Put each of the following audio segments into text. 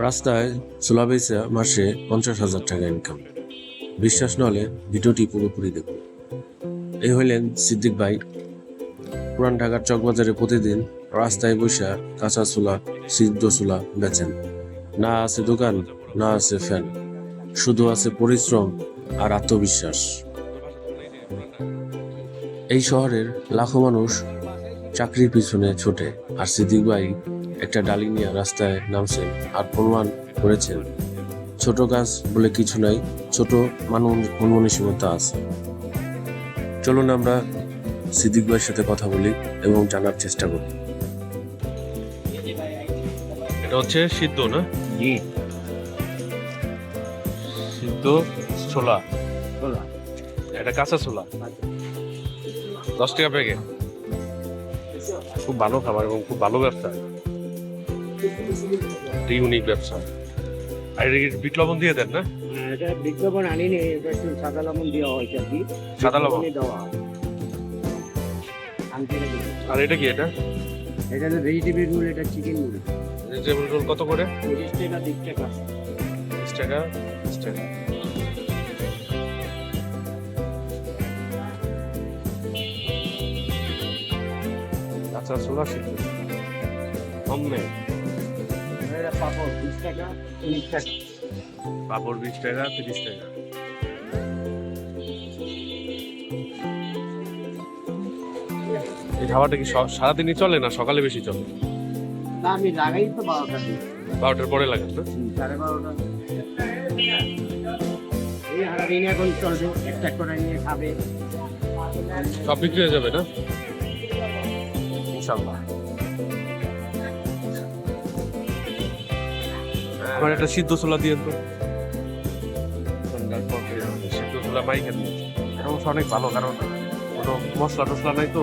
রাস্তায় ছোলা বেচা মাসে 50,000 টাকা ইনকাম। বিশ্বাস না হলে ভিডিওটি পুরোপুরি দেখুন। এই হইলেন সিদ্দিক ভাই। পুরান ঢাকার চকবাজারে প্রতিদিন রাস্তায় বসে কাঁচা ছোলা, সিদ্ধ ছোলা বেচেন। না আছে দোকান, না আছে ফ্যান, শুধু আছে পরিশ্রম আর আত্মবিশ্বাস। এই শহরের লাখো মানুষ চাকরির পিছনে ছোটে, আর সিদ্দিক ভাই একটা ডালি নিয়ে রাস্তায় নামছেন আর প্রমাণ করেছেন ছোট কাজ বলে কিছু নাই, ছোট মনমানসিকতা আছে। চলুন আমরা সিদ্দিক ভাইয়ের সাথে কথা বলি এবং জানার চেষ্টা করি। এটা হচ্ছে সিদ্ধ না? জি, সিদ্ধ ছোলা, ছোলা। এটা কাঁচা ছোলা, 10 টাকা প্যাকেট। খুব ভালো খাবার এবং খুব ভালো ব্যবসা, ইউনিক ব্যবসা। আর এটা কি বিট লবণ দিয়ে দেন না? এটা বিজ্ঞাপন আনিনি, এটা একটু সাদা লবণ দেওয়া হয়েছে আর কি। সাদা লবণ দেওয়া হয়। আনতে লাগে। আর এটা কি? এটা এটা হলো ভেজিটেবল রোল, এটা চিকেন রোল। ভেজিটেবল রোল কত করে? 30 টাকা, 30 টাকা। 20 টাকা, 20 টাকা। কাঁচা ছোলা সিদ্ধ কমে। এটা পাপড় 20 টাকা, 30 টাকা। পাপড় 20 টাকা, 30 টাকা। এই খাবারটা কি সারাদিনই চলে না সকালে বেশি চলে? না, আমি লাগাই তো 12টা দিয়ে। 12টার পরে লাগে না? 12:30। এই সারাদিন এখন চলবে, একটা করে নিয়ে খাবে। সব বিক্রি হয়ে যাবে না ইনশাল্লাহ? আমার একটা সিদ্ধ ছোলা দিয়ে তো, সিদ্ধ ছোলা মাইকে দিয়ে। এটা অবশ্য অনেক ভালো, কারণ কোনো মশলা টসলা নাই তো।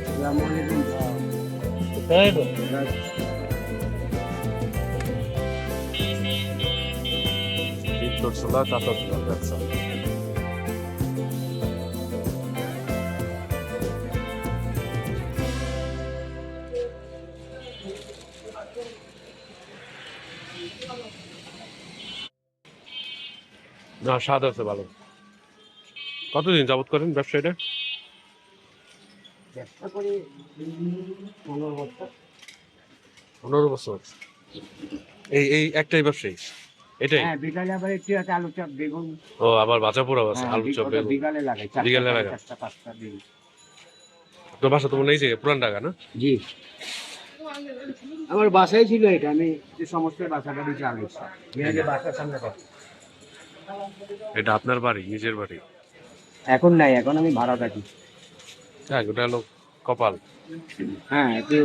আসসালামু আলাইকুম। সিদ্ধ ছোলা, কাঁচা ছোলার ব্যবসা। না, স্বাদ আছে ভালো। কতদিন যাবত করেন ব্যবসা এটা? ব্যবসা করি 15 বছর। 15 বছর। এই একটাই ব্যবসায়ী এটাই? হ্যাঁ, বিকালে আবার একটু আছে আলু চপ, বেগুন। ও, আবার ভাজা পোড়াও আছে, আলু চপ, বেগুন। বিকালে লাগাই, বিকালে লাগাই। 4টা 5টা দিন। তোর বাসা তো মনে হয় এই জায়গায়, পুরান ঢাকা না? জি, আমার বাসায় ছিল এটা, আমি যে সমস্ত বাসাটা দিয়ে চালাইছি। মেয়েকে বাসার সামনে কর। এটা আপনার বাড়ি, নিজের বাড়ি? এখন নাই, এখন আমি ভাড়া থাকি। হ্যাঁ, ওটা হলো কপাল। হ্যাঁ, একটু